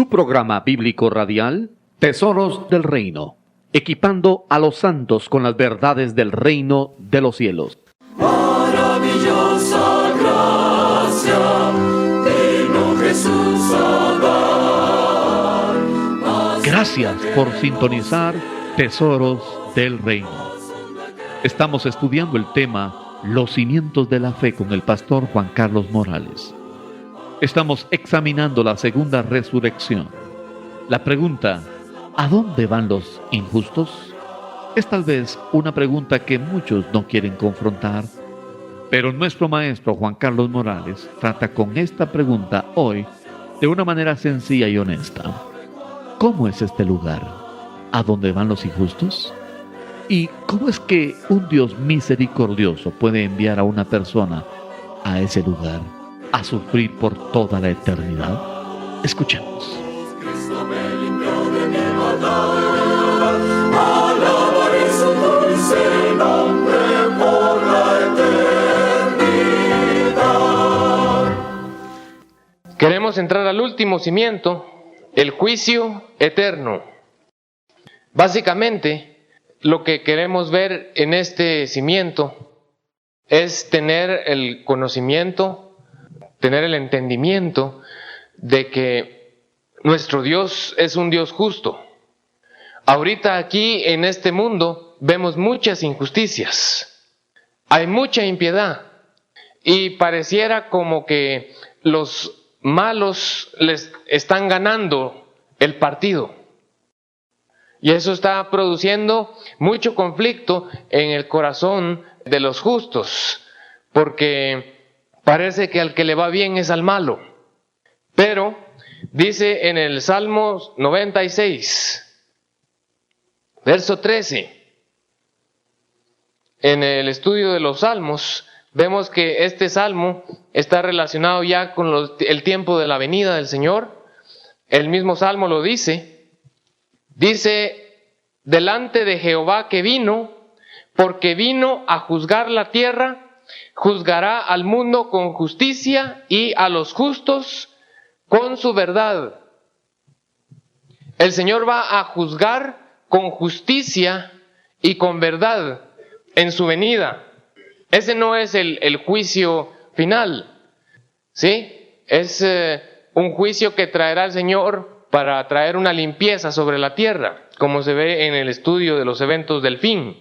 su programa bíblico radial, Tesoros del Reino, equipando a los santos con las verdades del reino de los cielos. Maravillosa gracia, vino Jesús a dar. Gracias por sintonizar Tesoros del Reino. Estamos estudiando el tema Los cimientos de la fe con el pastor Juan Carlos Morales. Estamos examinando la segunda resurrección. La pregunta, ¿a dónde van los injustos? Es tal vez una pregunta que muchos no quieren confrontar, pero nuestro maestro Juan Carlos Morales trata con esta pregunta hoy de una manera sencilla y honesta. ¿Cómo es este lugar? ¿A dónde van los injustos? ¿Y cómo es que un Dios misericordioso puede enviar a una persona a ese lugar a sufrir por toda la eternidad? Escuchemos. Cristo me limpió de mi maldad, alabaré su dulce nombre por la eternidad. Queremos entrar al último cimiento, el juicio eterno. Básicamente, lo que queremos ver en este cimiento es tener el conocimiento, tener el entendimiento de que nuestro Dios es un Dios justo. Ahorita aquí en este mundo vemos muchas injusticias, hay mucha impiedad y pareciera como que los malos les están ganando el partido. Y eso está produciendo mucho conflicto en el corazón de los justos, porque parece que al que le va bien es al malo. Pero dice en el Salmo 96, verso 13, en el estudio de los Salmos, vemos que este Salmo está relacionado ya con el tiempo de la venida del Señor. El mismo Salmo lo dice, delante de Jehová que vino, porque vino a juzgar la tierra, juzgará al mundo con justicia y a los justos con su verdad. El Señor va a juzgar con justicia y con verdad en su venida. Ese no es el juicio final, ¿sí? Es un juicio que traerá el Señor para traer una limpieza sobre la tierra, como se ve en el estudio de los eventos del fin.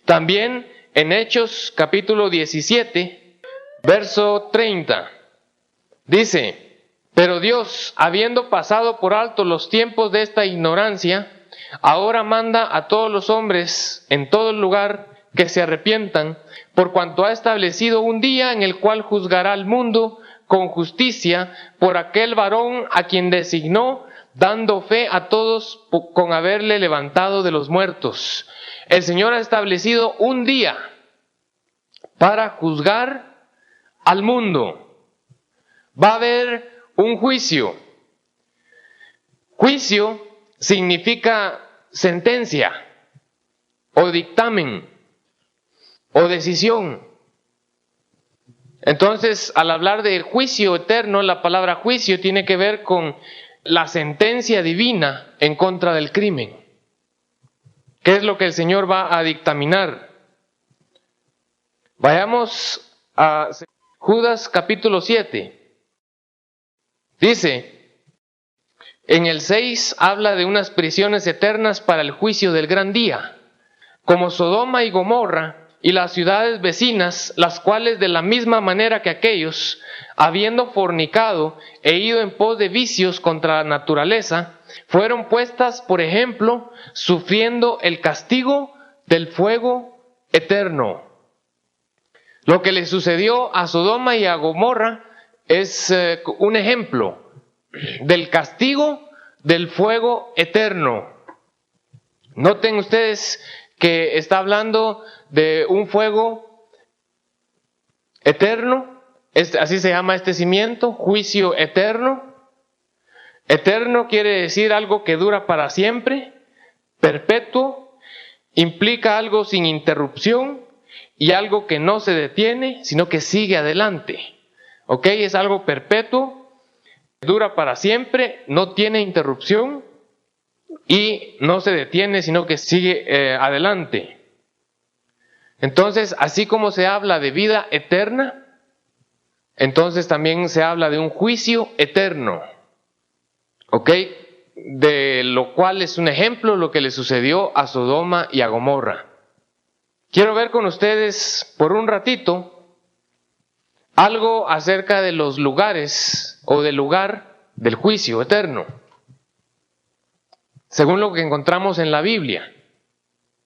También en Hechos capítulo 17, verso 30, dice: pero Dios, habiendo pasado por alto los tiempos de esta ignorancia, ahora manda a todos los hombres en todo lugar que se arrepientan, por cuanto ha establecido un día en el cual juzgará al mundo con justicia por aquel varón a quien designó, dando fe a todos con haberle levantado de los muertos. El Señor ha establecido un día para juzgar al mundo. Va a haber un juicio. Juicio significa sentencia, o dictamen, o decisión. Entonces, al hablar de juicio eterno, la palabra juicio tiene que ver con la sentencia divina en contra del crimen. ¿Qué es lo que el Señor va a dictaminar? Vayamos a Judas capítulo 7. Dice, en el 6 habla de unas prisiones eternas para el juicio del gran día, como Sodoma y Gomorra y las ciudades vecinas, las cuales de la misma manera que aquellos, habiendo fornicado e ido en pos de vicios contra la naturaleza, fueron puestas, por ejemplo, sufriendo el castigo del fuego eterno. Lo que le sucedió a Sodoma y a Gomorra es un ejemplo del castigo del fuego eterno. Noten ustedes que está hablando de un fuego eterno, así se llama este cimiento, juicio eterno. Eterno quiere decir algo que dura para siempre, perpetuo, implica algo sin interrupción y algo que no se detiene, sino que sigue adelante. ¿Ok? Es algo perpetuo dura para siempre, no tiene interrupción y no se detiene, sino que sigue adelante. Entonces, así como se habla de vida eterna, entonces también se habla de un juicio eterno. ¿Ok? De lo cual es un ejemplo lo que le sucedió a Sodoma y a Gomorra. Quiero ver con ustedes por un ratito algo acerca de los lugares o del lugar del juicio eterno, según lo que encontramos en la Biblia.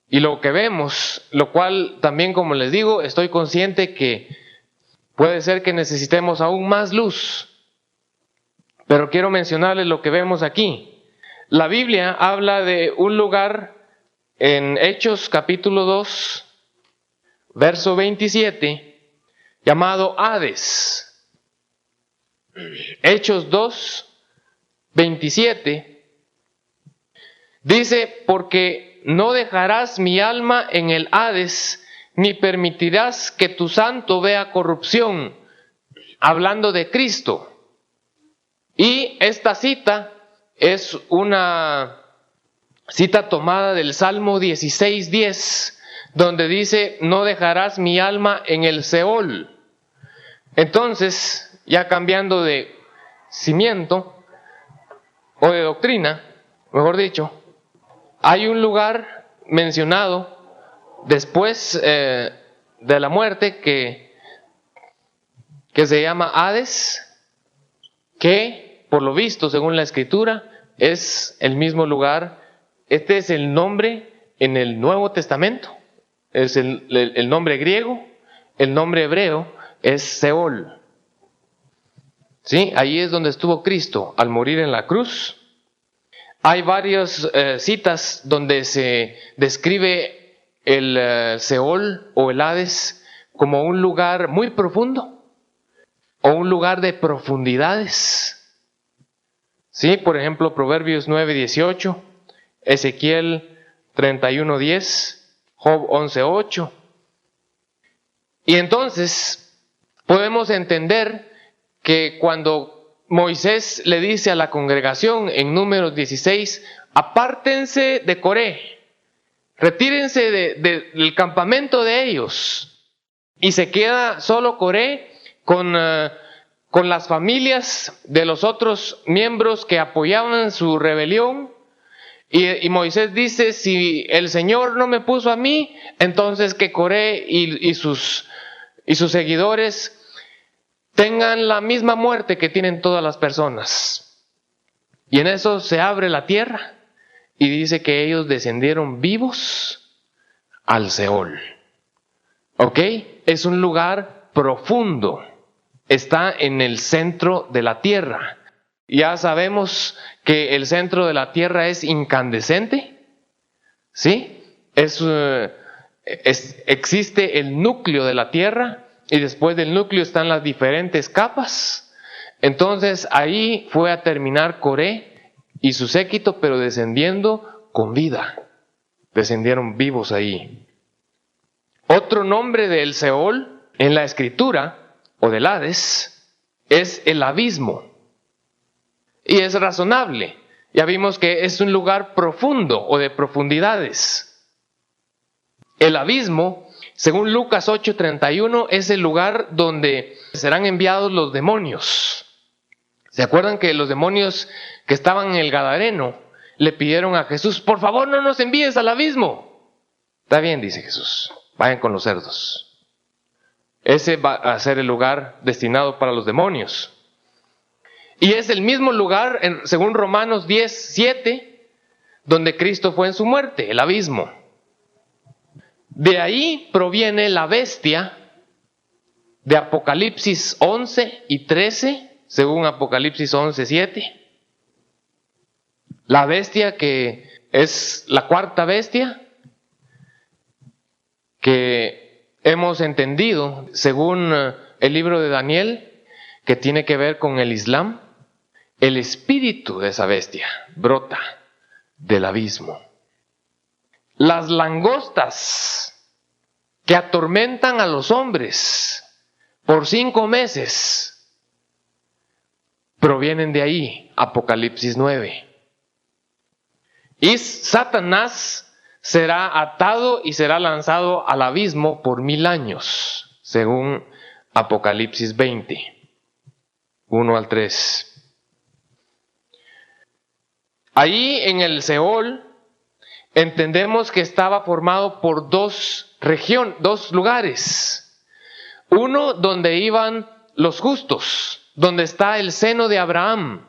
Y lo que vemos, lo cual también, como les digo, estoy consciente que puede ser que necesitemos aún más luz. Pero quiero mencionarles lo que vemos aquí. La Biblia habla de un lugar en Hechos capítulo 2, verso 27, llamado Hades. Hechos 2, 27, dice: porque no dejarás mi alma en el Hades, ni permitirás que tu santo vea corrupción. Hablando de Cristo. Y esta cita es una cita tomada del Salmo 16:10, donde dice: no dejarás mi alma en el Seol. Entonces, ya cambiando de cimiento, o de doctrina, mejor dicho, hay un lugar mencionado después de la muerte que se llama Hades, que por lo visto, según la Escritura, es el mismo lugar. Este es el nombre en el Nuevo Testamento, es el nombre griego, el nombre hebreo es Seol. ¿Sí? Ahí es donde estuvo Cristo al morir en la cruz. Hay varias citas donde se describe el Seol o el Hades como un lugar muy profundo o un lugar de profundidades. Sí, por ejemplo, Proverbios 9:18, Ezequiel 31:10, Job 11:8. Y entonces podemos entender que cuando Moisés le dice a la congregación en Números 16, apártense de Coré, retírense del campamento de ellos, y se queda solo Coré con las familias de los otros miembros que apoyaban su rebelión. Y Moisés dice: si el Señor no me puso a mí, entonces que Coré y sus seguidores tengan la misma muerte que tienen todas las personas. Y en eso se abre la tierra y dice que ellos descendieron vivos al Seol. ¿Ok? Es un lugar profundo. Está en el centro de la tierra. Ya sabemos que el centro de la tierra es incandescente. ¿Sí? Existe el núcleo de la tierra. Y después del núcleo están las diferentes capas. Entonces ahí fue a terminar Coré y su séquito, pero descendiendo con vida. Descendieron vivos ahí. Otro nombre del Seol en la Escritura, o del Hades, es el abismo. Y es razonable. Ya vimos que es un lugar profundo o de profundidades. El abismo, según Lucas 8:31, es el lugar donde serán enviados los demonios. ¿Se acuerdan que los demonios que estaban en el Gadareno le pidieron a Jesús: por favor, no nos envíes al abismo? Está bien, dice Jesús, vayan con los cerdos. Ese va a ser el lugar destinado para los demonios. Y es el mismo lugar, según Romanos 10:7, donde Cristo fue en su muerte, el abismo. De ahí proviene la bestia de Apocalipsis 11 y 13, según Apocalipsis 11:7. La bestia que es la cuarta bestia, que hemos entendido, según el libro de Daniel, que tiene que ver con el Islam. El espíritu de esa bestia brota del abismo. Las langostas que atormentan a los hombres por 5 meses provienen de ahí, Apocalipsis 9. Y Satanás será atado y será lanzado al abismo por 1000 años, según Apocalipsis 20, 1 al 3. Ahí en el Seol entendemos que estaba formado por dos lugares. Uno donde iban los justos, donde está el seno de Abraham.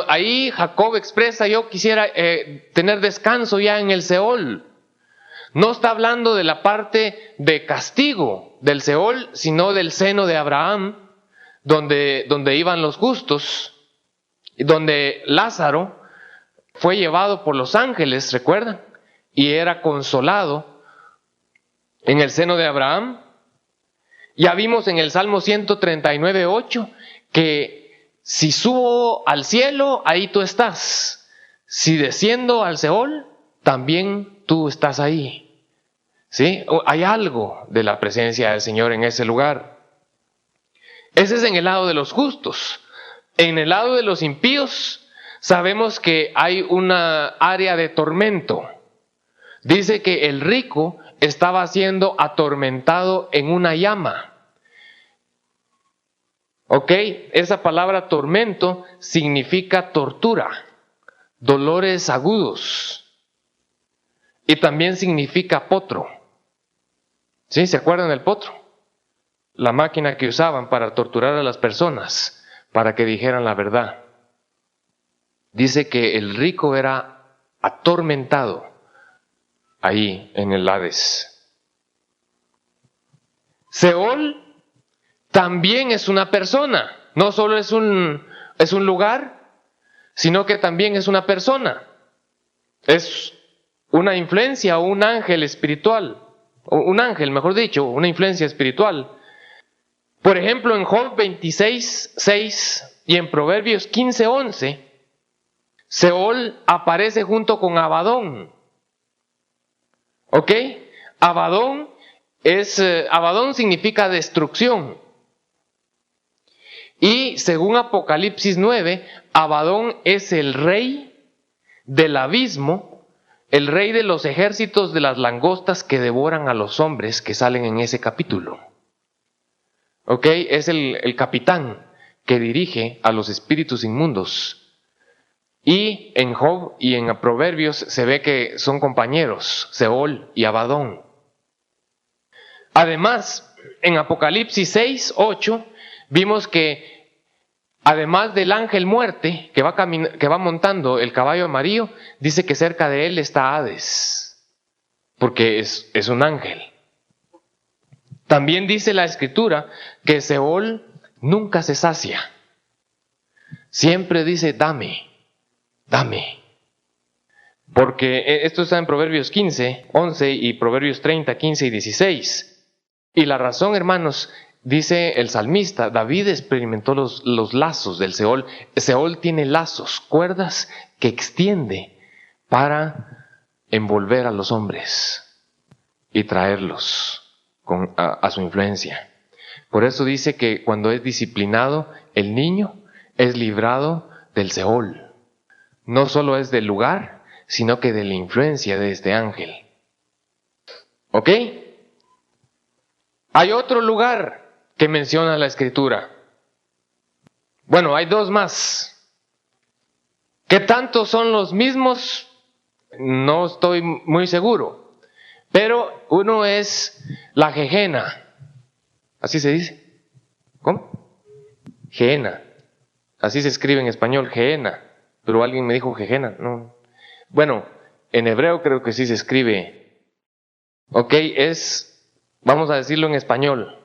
Ahí Jacob expresa: yo quisiera tener descanso ya en el Seol. No está hablando de la parte de castigo del Seol, sino del seno de Abraham, donde iban los justos, donde Lázaro fue llevado por los ángeles, ¿recuerdan? Y era consolado en el seno de Abraham. Ya vimos en el Salmo 139:8 que si subo al cielo, ahí tú estás. Si desciendo al Seol, también tú estás ahí. ¿Sí? Hay algo de la presencia del Señor en ese lugar. Ese es en el lado de los justos. En el lado de los impíos, sabemos que hay una área de tormento. Dice que el rico estaba siendo atormentado en una llama. ¿Ok? Esa palabra tormento significa tortura, dolores agudos. Y también significa potro. ¿Sí? ¿Se acuerdan del potro? La máquina que usaban para torturar a las personas, para que dijeran la verdad. Dice que el rico era atormentado ahí en el Hades. Seol también es una persona, no solo es un lugar, sino que también es una persona. Es una influencia o un ángel espiritual, o un ángel, mejor dicho, una influencia espiritual. Por ejemplo, en Job 26:6 y en Proverbios 15:11, Seol aparece junto con Abadón. ¿Ok? Abadón significa destrucción. Y según Apocalipsis 9, Abadón es el rey del abismo, el rey de los ejércitos de las langostas que devoran a los hombres que salen en ese capítulo. ¿Ok? Es el capitán que dirige a los espíritus inmundos. Y en Job y en Proverbios se ve que son compañeros, Seol y Abadón. Además, en Apocalipsis 6:8 vimos que además del ángel muerte que va montando el caballo amarillo, dice que cerca de él está Hades, porque es un ángel. También dice la Escritura que Seol nunca se sacia. Siempre dice: dame. Dame. Porque esto está en Proverbios 15:11 y Proverbios 30:15 y 16. Y la razón, hermanos, dice el salmista, David experimentó los lazos del Seol. Seol tiene lazos, cuerdas que extiende para envolver a los hombres y traerlos a su influencia. Por eso dice que cuando es disciplinado, el niño es librado del Seol. No solo es del lugar, sino que de la influencia de este ángel. ¿Ok? Hay otro lugar que menciona la Escritura. Bueno, hay dos más. ¿Qué tanto son los mismos? No estoy muy seguro. Pero uno es la Gehenna. ¿Así se dice? ¿Cómo? Gehenna. Así se escribe en español, Gehenna. Pero alguien me dijo Gehenna, no. Bueno, en hebreo creo que sí se escribe. Ok, vamos a decirlo en español,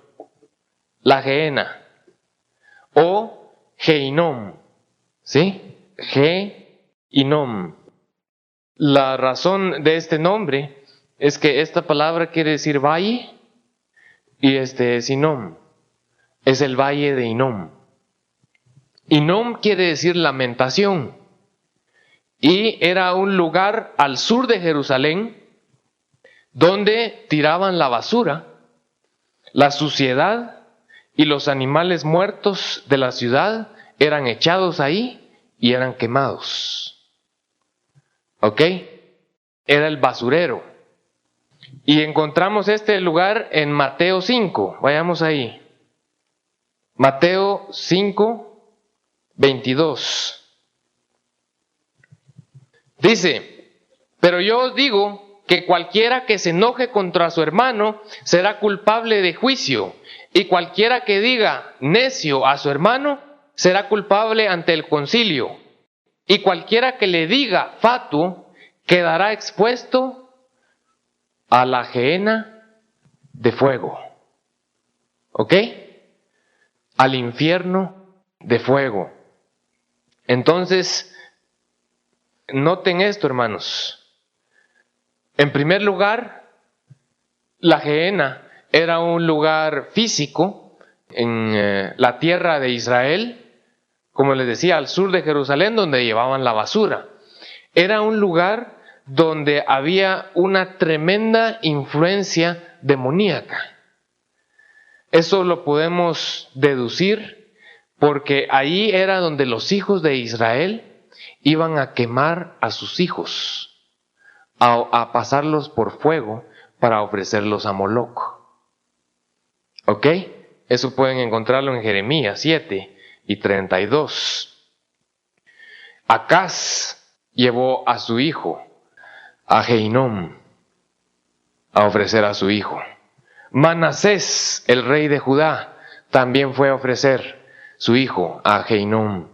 la Gehenna. O Geinom, ¿sí? Geinom. La razón de este nombre es que esta palabra quiere decir valle, y este es Inom. Es el valle de Inom. Inom quiere decir lamentación. Y era un lugar al sur de Jerusalén donde tiraban la basura, la suciedad y los animales muertos de la ciudad eran echados ahí y eran quemados. ¿Ok? Era el basurero. Y encontramos este lugar en Mateo 5. Vayamos ahí. Mateo 5, 22. Dice, pero yo os digo que cualquiera que se enoje contra su hermano será culpable de juicio, y cualquiera que diga necio a su hermano será culpable ante el concilio, y cualquiera que le diga fatuo quedará expuesto a la gehenna de fuego. ¿Ok? Al infierno de fuego. Entonces, noten esto, hermanos. En primer lugar, la gehenna era un lugar físico en la tierra de Israel, como les decía, al sur de Jerusalén, donde llevaban la basura. Era un lugar donde había una tremenda influencia demoníaca. Eso lo podemos deducir porque ahí era donde los hijos de Israel iban a quemar a sus hijos, a pasarlos por fuego para ofrecerlos a Moloc. ¿Ok? Eso pueden encontrarlo en Jeremías 7 y 32. Acaz llevó a su hijo a Geinom a ofrecer a su hijo. Manasés, el rey de Judá, también fue a ofrecer su hijo a Geinom.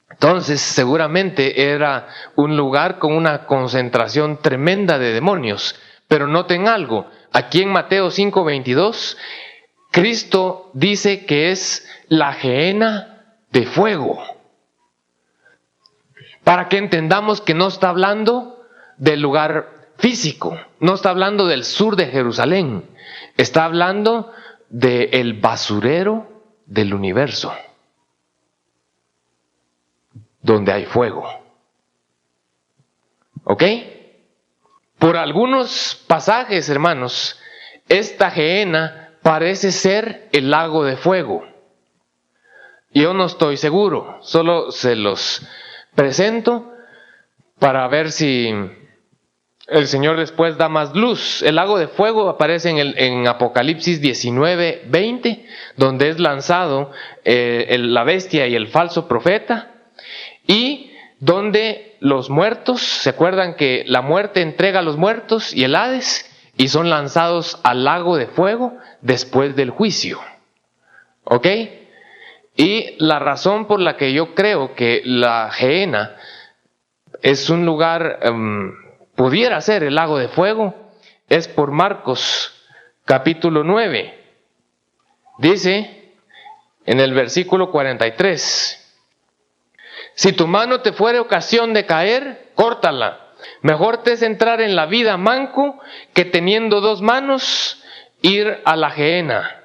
Entonces, seguramente era un lugar con una concentración tremenda de demonios. Pero noten algo, aquí en Mateo 5:22, Cristo dice que es la gehenna de fuego. Para que entendamos que no está hablando del lugar físico, no está hablando del sur de Jerusalén, está hablando del basurero del universo, donde hay fuego. ¿Ok? Por algunos pasajes, hermanos, esta gehenna parece ser el lago de fuego. Yo no estoy seguro, solo se los presento para ver si el Señor después da más luz. El lago de fuego aparece en Apocalipsis 19:20, donde es lanzado la bestia y el falso profeta, y donde los muertos, ¿se acuerdan que la muerte entrega a los muertos y el Hades? Y son lanzados al lago de fuego después del juicio. ¿Ok? Y la razón por la que yo creo que la gehenna es un lugar, pudiera ser el lago de fuego, es por Marcos capítulo 9. Dice en el versículo 43, si tu mano te fuere ocasión de caer, córtala. Mejor te es entrar en la vida manco que teniendo dos manos ir a la gehenna,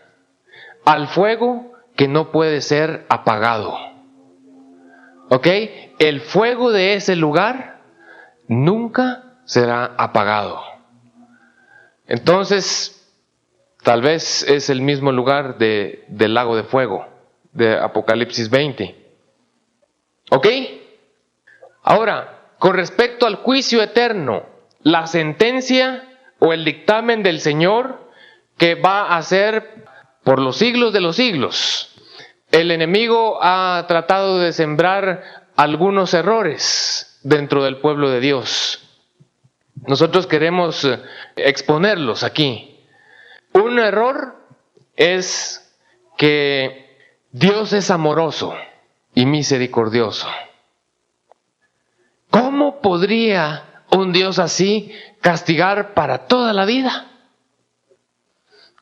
al fuego que no puede ser apagado. ¿Ok? El fuego de ese lugar nunca será apagado. Entonces, tal vez es el mismo lugar del lago de fuego, de Apocalipsis 20. ¿Ok? Ahora, con respecto al juicio eterno, la sentencia o el dictamen del Señor que va a ser por los siglos de los siglos. El enemigo ha tratado de sembrar algunos errores dentro del pueblo de Dios. Nosotros queremos exponerlos aquí. Un error es que Dios es amoroso y misericordioso. ¿Cómo podría un Dios así castigar para toda la vida?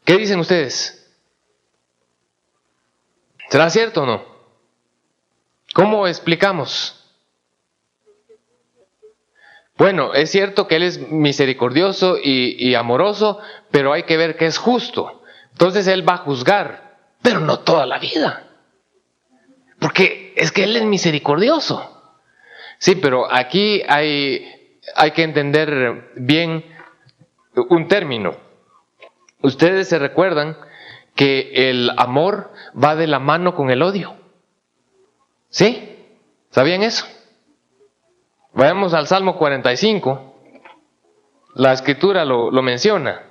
¿Qué dicen ustedes? ¿Será cierto o no? ¿Cómo explicamos? Bueno, es cierto que Él es misericordioso y amoroso, pero hay que ver que es justo. Entonces Él va a juzgar, pero no toda la vida. Porque es que Él es misericordioso. Sí, pero aquí hay que entender bien un término. Ustedes se recuerdan que el amor va de la mano con el odio. ¿Sí? ¿Sabían eso? Vayamos al Salmo 45. La Escritura lo menciona.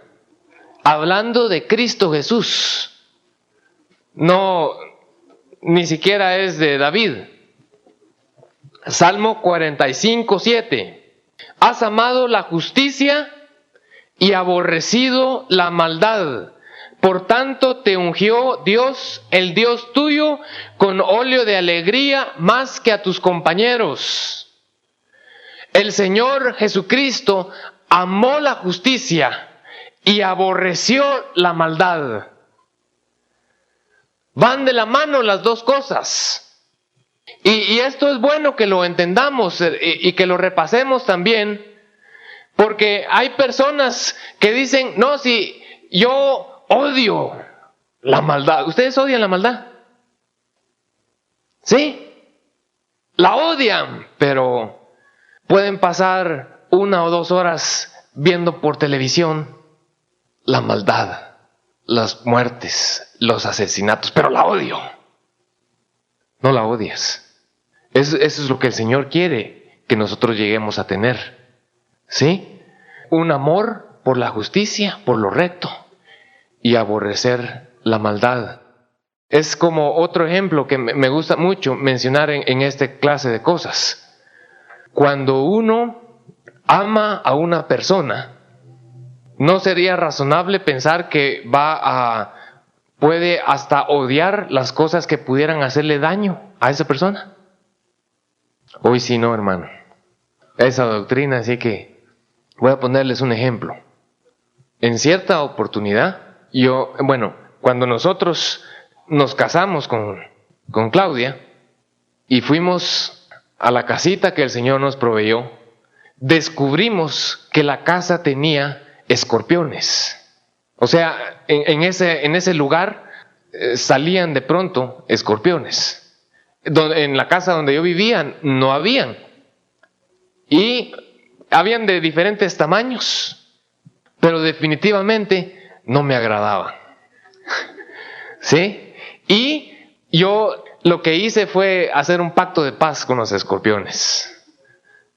Hablando de Cristo Jesús. No, ni siquiera es de David. Salmo 45, 7. Has amado la justicia y aborrecido la maldad. Por tanto te ungió Dios, el Dios tuyo, con óleo de alegría más que a tus compañeros. El Señor Jesucristo amó la justicia y aborreció la maldad. Van de la mano las dos cosas. Y esto es bueno que lo entendamos y que lo repasemos también, porque hay personas que dicen, no, si yo odio la maldad. ¿Ustedes odian la maldad? ¿Sí? La odian, pero pueden pasar 1 o 2 horas viendo por televisión la maldad, las muertes, los asesinatos, pero la odio. No la odias. Eso es lo que el Señor quiere que nosotros lleguemos a tener. ¿Sí? Un amor por la justicia, por lo recto, y aborrecer la maldad. Es como otro ejemplo que me gusta mucho mencionar en esta clase de cosas. Cuando uno ama a una persona, ¿no sería razonable pensar que puede hasta odiar las cosas que pudieran hacerle daño a esa persona? Hoy sí no, hermano. Esa doctrina, así que voy a ponerles un ejemplo. En cierta oportunidad, cuando nosotros nos casamos con Claudia y fuimos a la casita que el Señor nos proveyó, descubrimos que la casa tenía escorpiones. O sea, en ese lugar salían de pronto escorpiones. En la casa donde yo vivía no habían. Y habían de diferentes tamaños, pero definitivamente no me agradaban. ¿Sí? Y yo lo que hice fue hacer un pacto de paz con los escorpiones.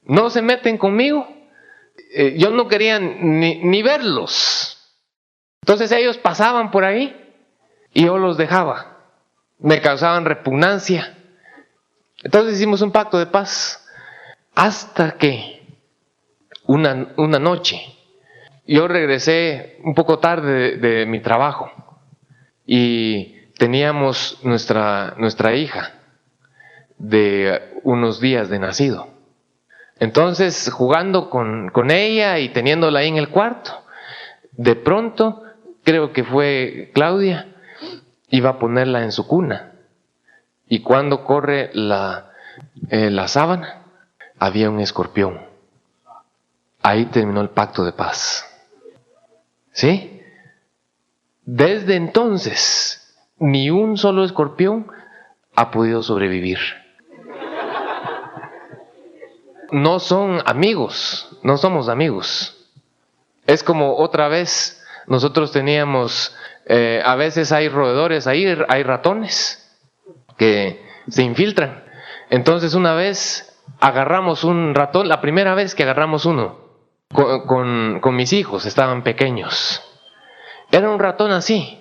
No se meten conmigo. Yo no quería ni verlos. Entonces ellos pasaban por ahí y yo los dejaba. Me causaban repugnancia. Entonces hicimos un pacto de paz. Hasta que una noche yo regresé un poco tarde de mi trabajo y teníamos nuestra hija de unos días de nacido. Entonces, jugando con ella y teniéndola ahí en el cuarto, de pronto, creo que fue Claudia, iba a ponerla en su cuna. Y cuando corre la sábana, había un escorpión. Ahí terminó el pacto de paz. ¿Sí? Desde entonces, ni un solo escorpión ha podido sobrevivir. No son amigos, no somos amigos. Es como otra vez, nosotros teníamos, a veces hay roedores ahí, hay ratones que se infiltran. Entonces una vez agarramos un ratón, la primera vez que agarramos uno, con mis hijos, estaban pequeños. Era un ratón así,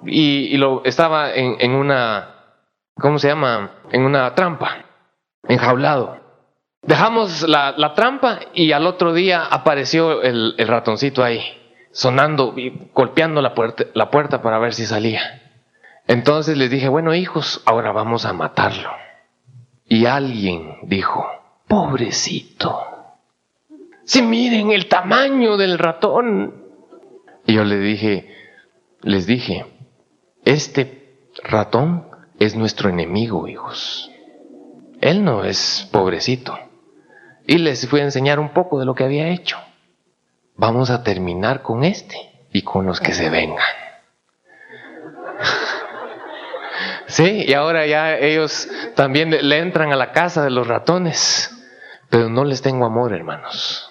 y estaba en una, ¿cómo se llama? En una trampa, enjaulado. Dejamos la trampa y al otro día apareció el ratoncito ahí, sonando y golpeando la puerta para ver si salía. Entonces les dije, bueno hijos, ahora vamos a matarlo. Y alguien dijo, pobrecito, si miren el tamaño del ratón. Y yo les dije, este ratón es nuestro enemigo, hijos. Él no es pobrecito. Y les fui a enseñar un poco de lo que había hecho. Vamos a terminar con este y con los que se vengan. Sí, y ahora ya ellos también le entran a la casa de los ratones. Pero no les tengo amor, hermanos.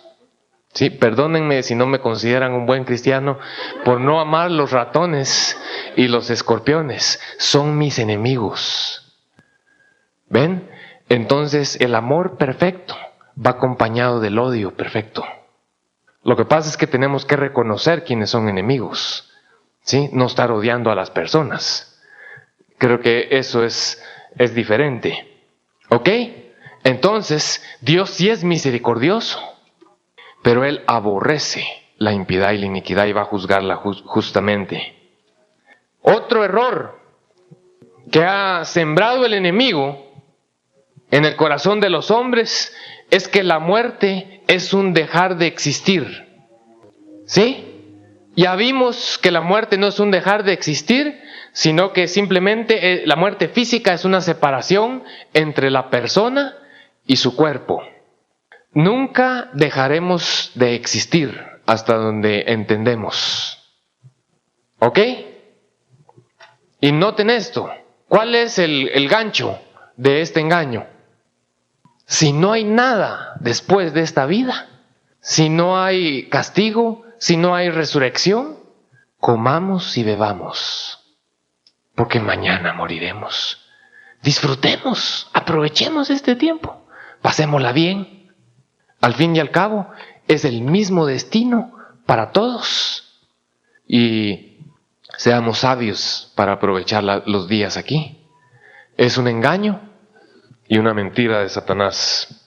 Sí, perdónenme si no me consideran un buen cristiano por no amar los ratones y los escorpiones. Son mis enemigos. ¿Ven? Entonces el amor perfecto va acompañado del odio perfecto. Lo que pasa es que tenemos que reconocer quiénes son enemigos, ¿sí? No estar odiando a las personas. Creo que eso es diferente. ¿Ok? Entonces, Dios sí es misericordioso, pero Él aborrece la impiedad y la iniquidad y va a juzgarla justamente. Otro error que ha sembrado el enemigo en el corazón de los hombres es que la muerte es un dejar de existir. ¿Sí? Ya vimos que la muerte no es un dejar de existir, sino que simplemente la muerte física es una separación entre la persona y su cuerpo. Nunca dejaremos de existir hasta donde entendemos. ¿Ok? Y noten esto. ¿Cuál es el gancho de este engaño? Si no hay nada después de esta vida, si no hay castigo, si no hay resurrección, comamos y bebamos, porque mañana moriremos. Disfrutemos, aprovechemos este tiempo, pasémosla bien. Al fin y al cabo, es el mismo destino para todos. Y seamos sabios para aprovechar los días aquí. Es un engaño y una mentira de Satanás.